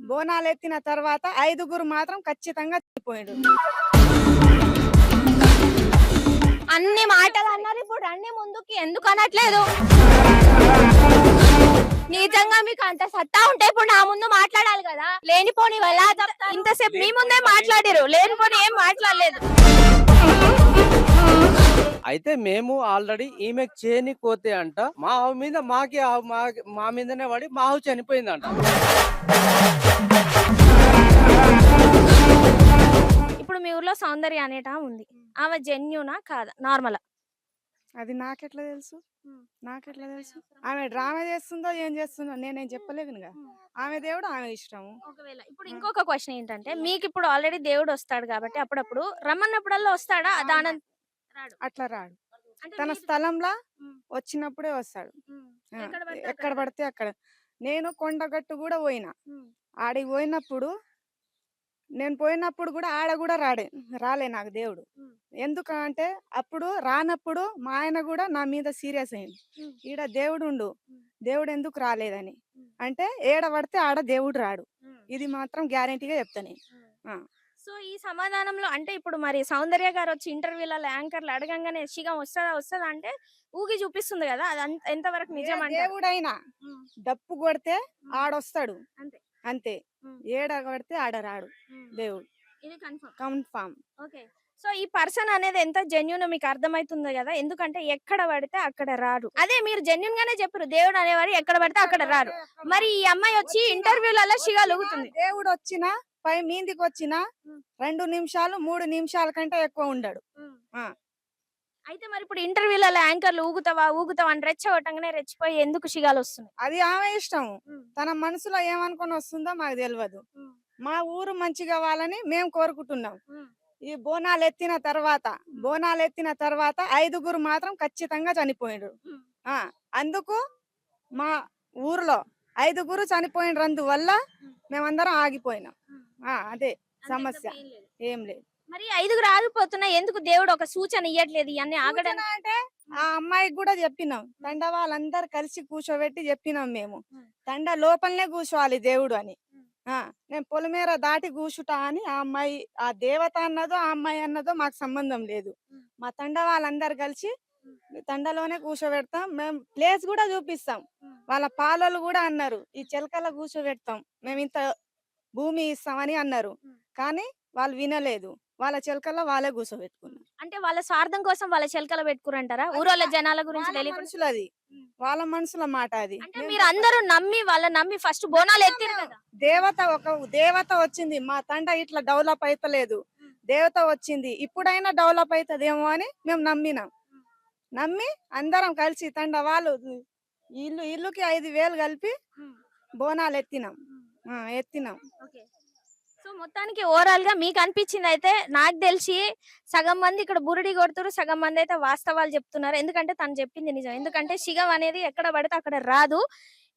బోనాలు ఎత్తిన తర్వాత 5గురు మాత్రం ఖచ్చితంగా చనిపోయాడు. అన్ని మాటలు అన్నారు, ఇప్పుడు రండి ముందుకి, ఎందుకు అనట్లేదు? నిజంగా మీకు అంత సత్తా ఉంటే ఇప్పుడు నా ముందు మాట్లాడాలి కదా. లేనిపోని వల్ల ఇంతసేపు మీ ముందే మాట్లాడారు, లేనిపోని ఏం మాట్లాడలేదు. అయితే మేము ఆల్రెడీ ఈమెకు చేయనిపోతే అంట మా ఆవు మీద మా మీదనే పడి మా ఆవు చనిపోయిందంట. ఇప్పుడు మీ ఊర్లో సౌందర్య అనేట ఉంది, ఆమె జెన్యునా కాదా, నార్మల్? అది నాకెట్లా తెలుసు? ఆమె డ్రామా చేస్తుందో ఏం చేస్తుందో నేనేం చెప్పలేదుగా. ఆమె దేవుడు ఆమె ఇష్టము. ఒకవేళ ఇప్పుడు ఇంకొక క్వశ్చన్ ఏంటంటే, మీకు ఇప్పుడు ఆల్రెడీ దేవుడు వస్తాడు కాబట్టి అప్పుడప్పుడు రమ్మన్నప్పుడల్లా వస్తాడా? దానం అట్లా రాడు, తన స్థలంలో వచ్చినప్పుడే వస్తాడు. ఎక్కడ పడితే అక్కడ. నేను కొండగట్టు కూడా పోయినా, ఆడికి పోయినప్పుడు నేను పోయినప్పుడు కూడా ఆడ కూడా రాలే నాకు దేవుడు. ఎందుకంటే అప్పుడు రానప్పుడు మా ఆయన కూడా నా మీద సీరియస్ అయింది, ఈడ దేవుడు దేవుడు ఎందుకు రాలేదని. అంటే ఏడ పడితే ఆడ దేవుడు రాడు, ఇది మాత్రం గ్యారెంటీగా చెప్తాను. సో ఈ సమాధానంలో అంటే ఇప్పుడు మరి సౌందర్య గారు వచ్చి ఇంటర్వ్యూలలో యాంకర్లు అడగంగానే శిగం వస్తుందా అంటే ఊగి చూపిస్తుంది కదా, అది ఎంతవరకు నిజం? దేవుడైనా డప్పు కొడితే ఆడొస్తాడు అంతే, ఏడ కొడితే ఆడ రాడు దేవుడు, ఇది కన్ఫర్మ్. ఓకే, సో ఈ పర్సన్ అనేది ఎంత జెన్యున్ మీకు అర్థమవుతుంది కదా, ఎందుకంటే ఎక్కడ పడితే అక్కడ రారు. అదే మీరు జెన్యున్ గానే చెప్పారు, దేవుడు అనేవారు ఎక్కడ పడితే అక్కడ రారు. మరి ఈ అమ్మాయి వచ్చి ఇంటర్వ్యూలలో శిగా లొగుతుంది. దేవుడు వచ్చినా పై మీదికి వచ్చిన 2 నిమిషాలు 3 నిమిషాల కంటే ఎక్కువ ఉండడు. అయితే మరి ఇప్పుడు ఇంటర్వ్యూలలో యాంకర్లు ఊగుతావా అని రెచ్చగొట్టంగానే రెచ్చిపోయి ఎందుకు శిగాలు వస్తుంది? అది ఆమె ఇష్టం, తన మనసులో ఏమనుకొని వస్తుందో మాకు తెలియదు. మా ఊరు మంచిగా కావాలని మేము కోరుకుంటున్నాం. ఈ బోనాలు ఎత్తిన తర్వాత 5గురు మాత్రం ఖచ్చితంగా చనిపోయినరు. అందుకు మా ఊర్లో 5గురు చనిపోయినందువల్ల మేమందరం ఆగిపోయినాం. అదే సమస్య, ఏం లేదు. మరి 5గురు ఆగిపోతున్నా, ఎందుకు దేవుడు ఒక సూచన ఇయ్యట్లేదు ఇవన్నీ ఆగడం? అంటే ఆ అమ్మాయికి కూడా చెప్పినాం, తండ వాళ్ళందరు కలిసి కూర్చోబెట్టి చెప్పినాం, మేము తండ లోపలనే కూర్చోవాలి దేవుడు అని. నేను పొలిమేర దాటి కూర్చుంటా అని ఆ అమ్మాయి, ఆ దేవత అన్నదో ఆ అమ్మాయి అన్నదో మాకు సంబంధం లేదు. మా తండ వాళ్ళందరు కలిసి తండలోనే కూర్చోబెడతాం, మేము ప్లేస్ కూడా చూపిస్తాం. వాళ్ళ పాలలు కూడా అన్నారు, ఈ చిలకల కూర్చోబెడతాం, మేము ఇంత భూమి ఇస్తామని అన్నారు. కానీ వాళ్ళు వినలేదు, వాళ్ళ చిలకల్లో వాళ్ళే కూర్చోబెట్టుకున్నారు. అంటే వాళ్ళ స్వార్థం కోసం వాళ్ళ చిలకలు పెట్టుకురంటారా? ఊరోళ్ళ జనాల గురించి మనుషులు, అది వాళ్ళ మనుషుల మాట. అది అంటే మీరు అందరూ నమ్మి ఫస్ట్ బోనాలు ఎత్తిరు కదా. దేవత వచ్చింది, మా తండ ఇట్లా డెవలప్ అయితలేదు, దేవత వచ్చింది, ఇప్పుడైనా డెవలప్ అవుతుందేమో అని మేము నమ్మి అందరం కలిసి తండ వాళ్ళు ఇల్లుకి 5,000 కలిపి బోనాలు ఎత్తినాం. సో మొత్తానికి ఓవరాల్ గా మీకు అనిపించింది అయితే, నాకు తెలిసి సగం మంది ఇక్కడ బురుడి కొడుతున్నారు, సగం మంది అయితే వాస్తవాలు చెప్తున్నారు. ఎందుకంటే తను చెప్పింది నిజం, ఎందుకంటే శిగం అనేది ఎక్కడ పడితే అక్కడ రాదు.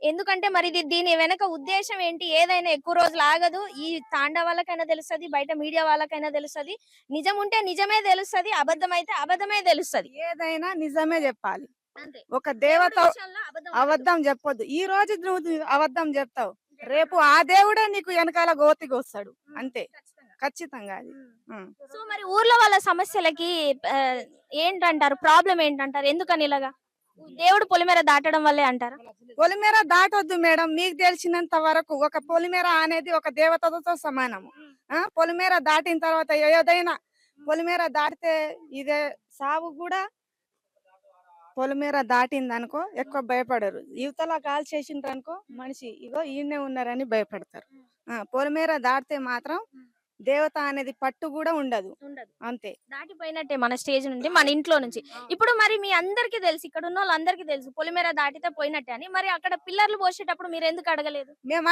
ఎందుకంటే మరి దీని వెనక ఉద్దేశం ఏంటి, ఏదైనా ఎక్కువ రోజులు ఆగదు. ఈ తాండా వాళ్ళకైనా తెలుస్తుంది, బయట మీడియా వాళ్ళకైనా తెలుస్తుంది. నిజం ఉంటే నిజమే తెలుస్తుంది, అబద్ధం అయితే అబద్ధమే తెలుస్తుంది. ఏదైనా నిజమే చెప్పాలి. ఒక దేవత అబద్ధం చెప్పొద్దు. ఈ రోజు నువ్వు అబద్ధం చెప్తావు, రేపు ఆ దేవుడే నీకు వెనకాల గోతికి వస్తాడు, అంతే, ఖచ్చితంగా. అది సో మరి ఊర్లో వాళ్ళ సమస్యలకి ఏంటంటారు, ప్రాబ్లం ఏంటంటారు, ఎందుకని ఇలాగా? దేవుడు పొలిమేర దాటడం వల్లే అంటారా? పొలిమేర దాటొద్దు మేడం, మీకు తెలిసినంత వరకు ఒక పొలిమేర అనేది ఒక దేవతతో సమానము. పొలిమేర దాటిన తర్వాత ఏదైనా పొలిమేర దాటితే ఇదే సాగు కూడా. పొలిమేర దాటింది అనుకో ఎక్కువ భయపడరు, యువతల కాల్ చేసిండ్రు అనుకో మనిషి ఇగో ఈయనే ఉన్నారని భయపడతారు. పొలిమేర దాటితే మాత్రం దేవత అనేది పట్టు కూడా ఉండదు, అంతే, దాటిపోయినట్టే మన స్టేజ్ నుండి, మన ఇంట్లో నుంచి. ఇప్పుడు మరి మీ అందరికి తెలుసు, ఇక్కడ ఉన్న వాళ్ళందరికీ తెలుసు పొలిమేర దాటితే పోయినట్టే అని. మరి అక్కడ పిల్లర్లు పోసేటప్పుడు మీరు ఎందుకు అడగలేదు? మేము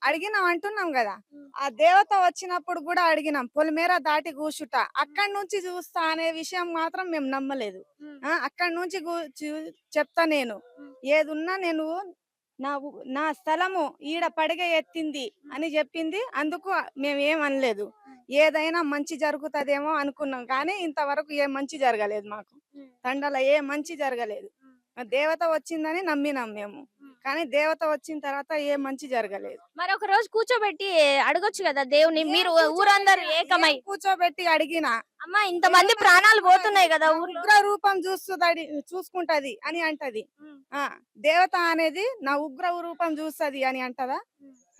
అడిగినాం అంటున్నాం కదా, ఆ దేవత వచ్చినప్పుడు కూడా అడిగినాం, పొలిమేర దాటి కూర్చుట అక్కడి నుంచి చూస్తా అనే విషయం మాత్రం మేము నమ్మలేదు. అక్కడి నుంచి చెప్తా, నేను ఏదున్నా నేను నా స్థలము ఈడ పడిగ ఎత్తింది అని చెప్పింది, అందుకు మేమేం అనలేదు. ఏదైనా మంచి జరుగుతుందేమో అనుకున్నాం, కానీ ఇంతవరకు ఏ మంచి జరగలేదు మాకు, తండల ఏ మంచి జరగలేదు. దేవత వచ్చిందని నమ్మినాం మేము. కానీ దేవత వచ్చిన తర్వాత ఏ మంచి జరగలేదు. మరి ఒక రోజు కూర్చోబెట్టి అడగొచ్చు కదా దేవుని. మీరు ఊరందరూ ఏకమై కూర్చోబెట్టి అడిగినా అమ్మా ఇంతమంది ప్రాణాలు పోతున్నాయి కదా నా ఊర్లో. ఉగ్ర రూపం చూసుకుంటది అని అంటది. ఆ దేవత అనేది నా ఉగ్ర రూపం చూస్తది అని అంటదా?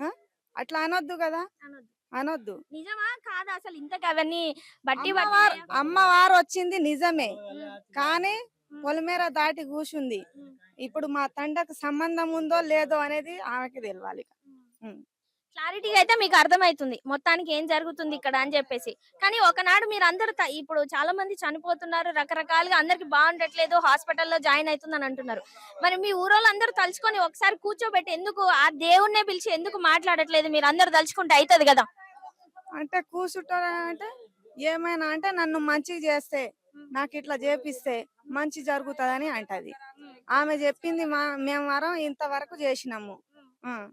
ఆ అట్లా అనొద్దు కదా, అనొద్దు. అనొద్దు. నిజమా కాదా అసలు ఇంతకు అవన్నీ బట్టి అమ్మవారు వచ్చింది నిజమే, కానీ పొలిమేర దాటి కూర్చుంది. ఇప్పుడు మా తండకు సంబంధం ఉందో లేదో అనేది ఆమెకి తెలియాలి. క్లారిటీగా అయితే మీకు అర్థమైతుంది మొత్తానికి ఏం జరుగుతుంది ఇక్కడ అని చెప్పేసి. కానీ ఒకనాడు మీరు అందరు ఇప్పుడు చాలా మంది చనిపోతున్నారు, రకరకాలుగా అందరికి బాగుండట్లేదు, హాస్పిటల్లో జాయిన్ అవుతుందని అంటున్నారు. మరి మీ ఊరోళ్ళు అందరూ తలుచుకొని ఒకసారి కూర్చోబెట్టి ఎందుకు ఆ దేవుణ్ణే పిలిచి ఎందుకు మాట్లాడట్లేదు? మీరు అందరు తలుచుకుంటే అవుతుంది కదా. అంటే కూర్చుంటారా అంటే ఏమైనా అంటే నన్ను మంచిగా చేస్తే, నాకు ఇట్లా చేపిస్తే మంచి జరుగుతుందని అంటది. ఆమె చెప్పింది మేము వరం ఇంతవరకు చేసినాము.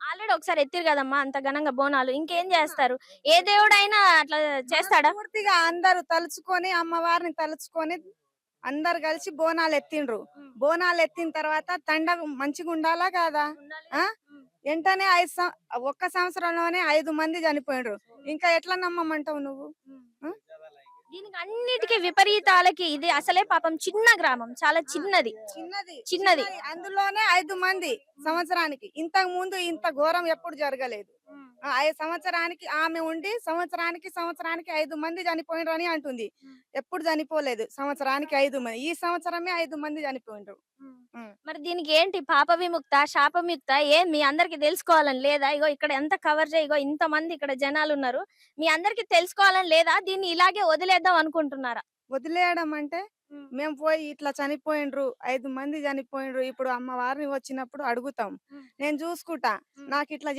ఆల్రెడీ ఒకసారి ఎత్తిరు కదమ్మా అంత ఘనంగా బోనాలు, ఇంకేం చేస్తారు? ఏ దేవుడైనా అట్లా చేస్తాడా? పూర్తిగా అందరూ తలుచుకొని అమ్మవారిని తలుచుకొని అందరు కలిసి బోనాలు ఎత్తిండ్రు. బోనాలు ఎత్తిన తర్వాత తండ మంచిగా ఉండాలా కాదా? వెంటనే ఒక్క సంవత్సరంలోనే 5 మంది చనిపోయిండ్రు. ఇంకా ఎట్లా నమ్మమంటావు నువ్వు? దీనికి అన్నిటికీ విపరీతాలకి ఇది అసలే పాపం చిన్న గ్రామం, చాలా చిన్నది చిన్నది. అందులోనే 5 మంది సంవత్సరానికి. ఇంతకు ముందు ఇంత ఘోరం ఎప్పుడు జరగలేదు. 5 సంవత్సరానికి ఆమె ఉండి సంవత్సరానికి 5 మంది చనిపోయిండ్రు అని అంటుంది. ఎప్పుడు చనిపోలేదు. సంవత్సరానికి 5 మంది. ఈ సంవత్సరమే 5 మంది చనిపోయిండ్రు. మరి దీనికి ఏంటి పాప విముక్త శాప విముక్త ఏం మీ అందరికి తెలుసుకోవాలని లేదా? ఇగో ఇక్కడ ఎంత కవర్ చేయ, ఇగో ఇంత మంది ఇక్కడ జనాలు ఉన్నారు, మీ అందరికి తెలుసుకోవాలని లేదా? దీన్ని ఇలాగే వదిలేద్దాం అనుకుంటున్నారా? వదిలేయడం అంటే మేము పోయి ఇట్లా చనిపోయిండ్రు, 5 మంది చనిపోయిండ్రు, ఇప్పుడు అమ్మవారిని వచ్చినప్పుడు అడుగుతాం, నేను చూసుకుంటా, నాకు ఇట్లా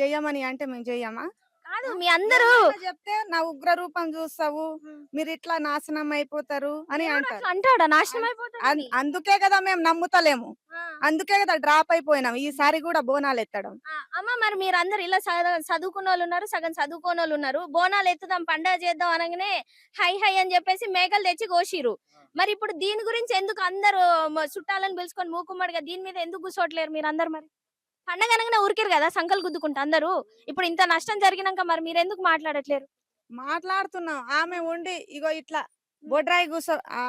చెయ్యమని అంటే మేము చెయ్యమా? కాదు, మీ అందరూ చెప్తే నా ఉగ్ర రూపం చూస్తావు, మీరు ఇట్లా నాశనం అయిపోతారు అని అంటారు. అంటాడా నాశనం అయిపోతారు? అందుకే కదా మేము నమ్ముతలేము, అందుకే కదా డ్రాప్ అయిపోయినాం ఈసారి కూడా బోనాలు ఎత్తడం. అమ్మ మరి మీరందరూ ఇలా చదువుకున్న వాళ్ళు ఉన్నారు, సగం చదువుకోని వాళ్ళు ఉన్నారు. బోనాలు ఎత్తుదాం పండగ చేద్దాం అనగానే హై హై అని చెప్పేసి మేకలు తెచ్చి కోసిరు. మరి ఇప్పుడు దీని గురించి ఎందుకు అందరూ చుట్టాలను పిలుచుకొని మూకుమ్మడిగా దీని మీద ఎందుకు కూర్చోట్లేరు మీరు అందరు? మరి పండగ అనగానే ఊరికారు కదా సంకలు గుద్దుకుంటా అందరూ. ఇప్పుడు ఇంత నష్టం జరిగినాక మరి మీరు ఎందుకు మాట్లాడట్లేరు? మాట్లాడుతున్నాం. ఆమె ఉండి ఇగో ఇట్లా బొడ్రాయి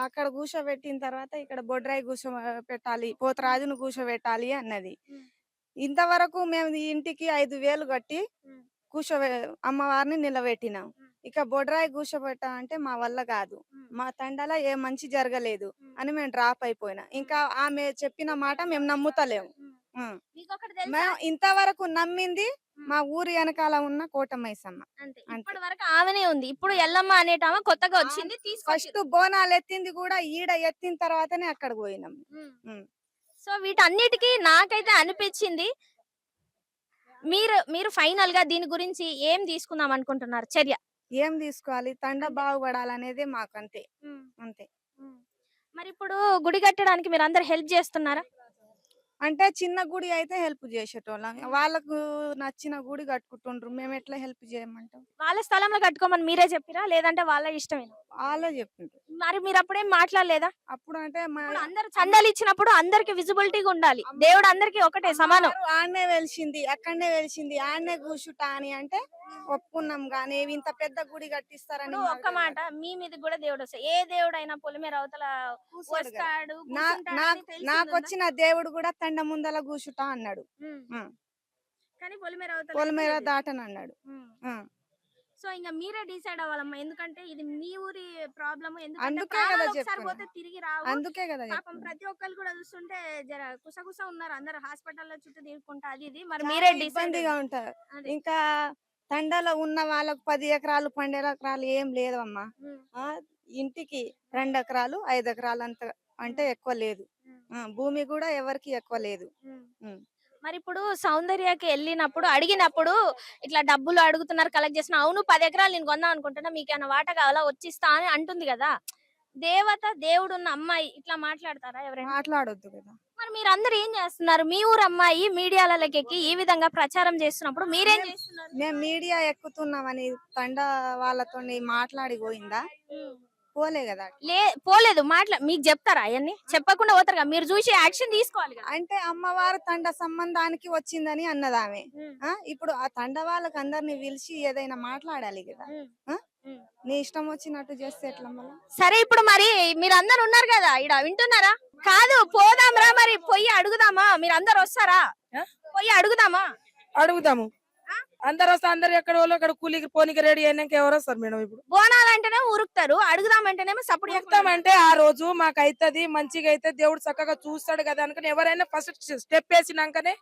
అక్కడ కూర్చోబెట్టిన తర్వాత ఇక్కడ బొడ్రాయి పెట్టాలి, పోతరాజును కూర్చోబెట్టాలి అన్నది. ఇంతవరకు మేము ఈ ఇంటికి 5,000 కట్టి అమ్మవారిని నిలబెట్టినాం. ఇక బొడ్రాయి కూర్చోబెట్టాలంటే మా వల్ల కాదు, మా తండలో ఏ మంచి జరగలేదు అని మేము డ్రాప్ అయిపోయినా. ఇంకా ఆమె చెప్పిన మాట మేము నమ్ముతలేము. మేము ఇంతవరకు నమ్మింది మా ఊరి వెనకాల ఉన్న కోటమైసమ్మ. ఇప్పటి వరకు ఆమెనే ఉంది. ఇప్పుడు ఎల్లమ్మ అనేటామె కొత్తగా వచ్చింది. ఫస్ట్ బోనాలు ఎత్తింది కూడా ఈడ ఎత్తిన తర్వాతనే అక్కడ పోయినాం. సో వీటన్నిటికీ నాకైతే అనిపించింది మీరు ఫైనల్ గా దీని గురించి ఏం తీసుకుందాం అనుకుంటున్నారు చర్య? ఏం తీసుకోవాలి, తండ బాగుపడాలనేదే మాకు అంతే. మరి ఇప్పుడు గుడి కట్టడానికి మీరు అందరు హెల్ప్ చేస్తున్నారా? అంటే చిన్న గుడి అయితే హెల్ప్ చేసేటోళ్ళం, వాళ్ళకు నచ్చిన గుడి కట్టుకుంటుండ్రు, మేము ఎట్లా హెల్ప్ చేయమంటాం? వాళ్ళ స్థలంలో కట్టుకోమని మీరే చెప్పిరా లేదంటే వాళ్ళ ఇష్టమేనా? వాళ్ళే చెప్పిండ్రు. మరి మీరు అప్పుడేం మాట్లాడలేదా? అప్పుడు అంటే అందరు చందాలు ఇచ్చినప్పుడు అందరికి విజిబిలిటీగా ఉండాలి, దేవుడు అందరికి ఒకటే సమానం. ఆడనే వెలిసింది, అక్కడనే వెలిసింది, ఆడనే కూర్చుంటా అని అంటే ఒప్పుకున్నాం. గానీ ఇంత పెద్ద గుడి కట్టిస్తారని ఒక్క మాట, మీ మీద కూడా దేవుడు వస్తాయి. ఏ దేవుడు అయినా పొలిమేర అవతల వస్తాడు. నాకు వచ్చిన దేవుడు కూడా తండ ముందల కూర్చుంటా అన్నాడు, కానీ పొలిమేర దాటని అన్నాడు. సో ఇంకా మీరే డిసైడ్ అవ్వాలమ్మా, ఎందుకంటే ఇది మీ ఊరి ప్రాబ్లమ్. అందుకే కదా తిరిగి రావు. అందుకే కదా పాపం ప్రతి ఒక్కరు కూడా చూస్తుంటే జర కుసగుస ఉన్నారు, అందరు హాస్పిటల్లో చుట్టూ తిరుగుకుంటా అది ఇది. మరి మీరే ఇబ్బందిగా ఉంటారు. ఇంకా తండలో ఉన్న వాళ్ళకు 10 ఎకరాలు 12 ఎకరాలు ఏం లేదు అమ్మా. ఇంటికి 2 ఎకరాలు 5 ఎకరాలు అంత అంటే ఎక్కువ లేదు. భూమి కూడా ఎవరికి ఎక్కువ లేదు. మరి ఇప్పుడు సౌందర్యకి వెళ్ళినప్పుడు అడిగినప్పుడు ఇట్లా డబ్బులు అడుగుతున్నారు, కలెక్ట్ చేసిన. అవును 10 ఎకరాలు నేను కొందాం అనుకుంటున్నా, మీకు ఏమైనా వాట కావాలా వచ్చిస్తా అని అంటుంది కదా. దేవుడు ఉన్న అమ్మాయి ఇట్లా మాట్లాడతారా ఎవరైనా? మాట్లాడొద్దు కదా. మరి మీరు అందరు ఏం చేస్తున్నారు? మీ ఊరు అమ్మాయి మీడియాలకి ఎక్కి ఈ విధంగా ప్రచారం చేస్తున్నప్పుడు మీరేం చేస్తున్నారు? మేము మీడియా ఎక్కుతున్నామని తండ వాళ్ళతో మాట్లాడి పోయిందా? పోలే కదా. పోలేదు మీకు చెప్తారా అవన్నీ చెప్పకుండా పోతారు కదా, మీరు చూసి యాక్షన్ తీసుకోవాలి కదా. అంటే అమ్మవారు తండ సంబంధానికి వచ్చిందని అన్నది ఆమె. ఇప్పుడు ఆ తండ వాళ్ళకి అందరిని పిలిచి ఏదైనా మాట్లాడాలి కదా. నీ ఇష్టం వచ్చినట్టు చేస్తే ఎట్లా మళ్ళా? సరే ఇప్పుడు మరి మీరు అందరు ఉన్నారు కదా ఇక్కడ, వింటున్నారా? కాదు పోదాంరా, మరి పొయ్యి అడుగుదామా? మీరు అందరు వస్తారా? పొయ్యి అడుగుదామా? అడుగుదాము. అందరు వస్తే అందరు ఎక్కడ వాళ్ళు అక్కడ కూలికి పోనీకి రెడీ అయినాక ఎవరు వస్తారు మేడం? ఇప్పుడు బోనాలంటేనే ఉరుకుతారు, అడుగుదామంటేనేమో సప్పుడు చెప్తామంటే ఆ రోజు మాకు అవుతుంది మంచిగా అయితే దేవుడు చక్కగా చూస్తాడు కదా అనుకుని ఎవరైనా ఫస్ట్ స్టెప్ వేసినాకనే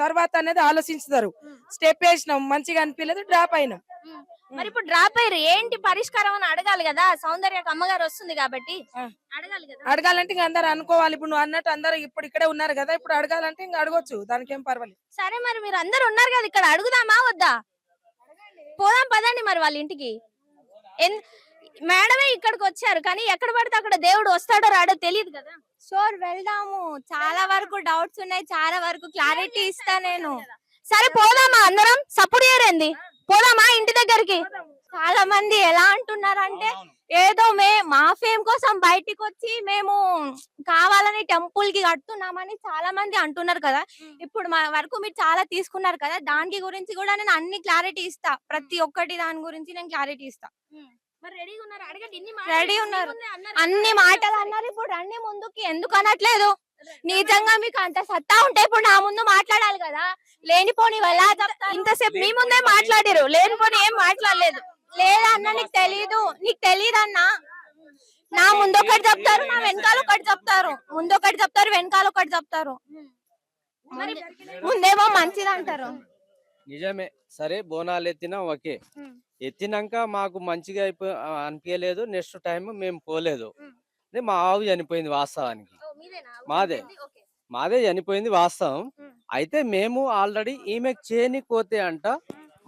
తర్వాత అనేది ఆలోచిస్తారు. స్టెప్ వేసినాం మంచిగా అనిపించలేదు, డ్రాప్ అయినాం. మరి ఇప్పుడు డ్రాప్ అయ్యారు, ఏంటి పరిష్కారం అని అడగాలి కదా. సౌందర్యకి అమ్మగారు వస్తుంది కాబట్టి అడగాలి కదా. అడగాలంటే ఇంకా అందరు అనుకోవాలి. ఇప్పుడు నువ్వు అన్నట్టు అందరు ఇప్పుడు ఇక్కడే ఉన్నారు కదా, ఇప్పుడు అడగాలంటే ఇంకా అడగొచ్చు, దానికి ఏం పర్వాలేదు. సరే మరి మీరు అందరు ఉన్నారు కదా ఇక్కడ, అడుగుదామా వద్దా? పోదాం పదండి మరి వాళ్ళ ఇంటికి. మేడమే ఇక్కడికి వచ్చారు కానీ ఎక్కడ పడితే అక్కడ దేవుడు వస్తాడో రాడో తెలియదు కదా. షోర్ వెళ్దాము. చాలా వరకు డౌట్స్ ఉన్నాయి, చాలా వరకు క్లారిటీ ఇస్తా నేను. సరే పోదామా అందరం? సప్పుడు ఏరేంది, పోదామా ఇంటి దగ్గరికి? చాలా మంది ఎలా అంటున్నారంటే ఏదో మా ఫేమ్ కోసం బయటికి వచ్చి మేము కావాలని టెంపుల్ కి కడుతున్నామని చాలా మంది అంటున్నారు కదా. ఇప్పుడు మా వరకు మీరు చాలా తీసుకున్నారు కదా, దానికి గురించి కూడా నేను అన్ని క్లారిటీ ఇస్తా. ప్రతి ఒక్కటి దాని గురించి నేను క్లారిటీ ఇస్తా. రెడీ ఉన్నారు, అన్ని మాటలు అన్నారు. ఇప్పుడు రండి ముందుకి. ఎందుకు అనట్లేదు? నిజంగా మీకు అంత సత్తా ఉంటే ఇప్పుడు నా ముందు మాట్లాడాలి కదా. లేనిపోని వల్ల ఇంతసేపు మీ ముందే మాట్లాడారు, లేనిపోని ఏం మాట్లాడలేదు. లేదా అన్న, నీకు తెలీదు అన్న. నా ముందు ఒకటి చెప్తారు, నా వెనకాల ఒకటి చెప్తారు. ముందు ఒకటి చెప్తారు, వెనకాల ఒకటి చెప్తారు. ముందేమో మంచిది అంటారు. నిజమే. సరే బోనాలు ఎత్తినా ఓకే, ఎత్తినాక మాకు మంచిగా అనిపించలేదు. నెక్స్ట్ టైం మేము పోలేదు. మా ఆవు చనిపోయింది వాస్తవానికి. మాదే చనిపోయింది వాస్తవం. అయితే మేము ఆల్రెడీ ఈమెకు చేయని కోతే అంట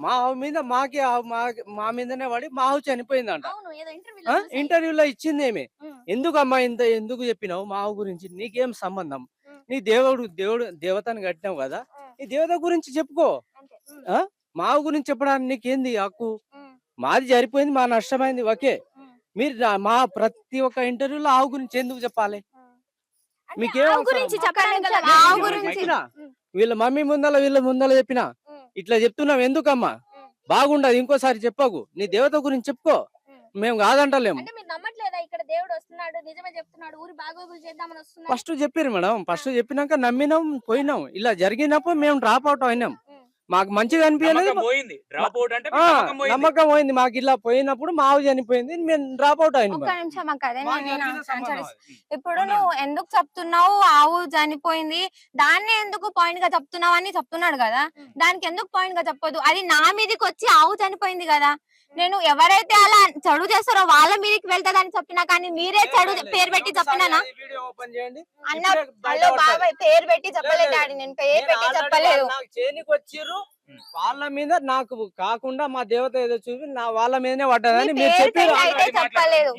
మా ఆవు మీద మా మీదనే పడి మా ఆవు చనిపోయింది అంట. ఇంటర్వ్యూలో ఇచ్చింది ఏమి. ఎందుకమ్మా ఎందుకు చెప్పినావు మా ఆవు గురించి? నీకేం సంబంధం? నీ దేవతని కట్టినావు కదా, ఈ దేవత గురించి చెప్పుకో. మా ఆవు గురించి చెప్పడానికి నీకేంది హక్కు? మాది జరిపోయింది, మా నష్టమైంది ఓకే. మీరు మా ప్రతి ఒక్క ఇంటర్వ్యూలో ఆవు గురించి ఎందుకు చెప్పాలి? మీకేం గురించి వీళ్ళ మమ్మీ వీళ్ళ ముందల చెప్పినా ఇట్లా చెప్తున్నావు ఎందుకమ్మా? బాగుండదు, ఇంకోసారి చెప్పకు. నీ దేవత గురించి చెప్పుకో, మేము కాదంటలేము. ఇక్కడ దేవుడు వస్తున్నాడు, నిజమే చెప్తున్నాడు, ఊరి బాగోగులు చేద్దామని వస్తున్నాడు. ఫస్ట్ చెప్పారు మేడం. ఫస్ట్ చెప్పినాక నమ్మినాం, పోయినాం. ఇలా జరిగినప్పుడు మేము డ్రాప్ అవుట్ అయినాం. మాకు మంచిగా అనిపించలేదు, నమ్మకం పోయింది. మాకు ఇలా పోయినప్పుడు మా ఆవు చనిపోయింది, మేము డ్రాప్ అవుట్ అయినాం. ఒక్క నిమిషం ఇప్పుడు నువ్వు ఎందుకు చెప్తున్నావు ఆవు చనిపోయింది, దాన్ని ఎందుకు పాయింట్ గా చెప్తున్నావు అని చెప్తున్నాడు కదా. దానికి ఎందుకు పాయింట్ గా చెప్పొద్దు? అది నా మీదకి వచ్చి ఆవు చనిపోయింది కదా. నేను ఎవరైతే అలా చెడు చేస్తారో వాళ్ళ మీదకి వెళ్తాదని చెప్పినా, కానీ మీరే చెడు పేరు పెట్టి చెప్పినానా? అన్న హలో బాబాయ్, పేరు పెట్టి చెప్పలేదు డాడీ, నేను పేరు పెట్టి చెప్పలేదు. వాళ్ళ మీద నాకు కాకుండా మా దేవత ఏదో చూపి వాళ్ళ మీదనే పడ్డదని మీరు చెప్పారు. చెప్పలేదు.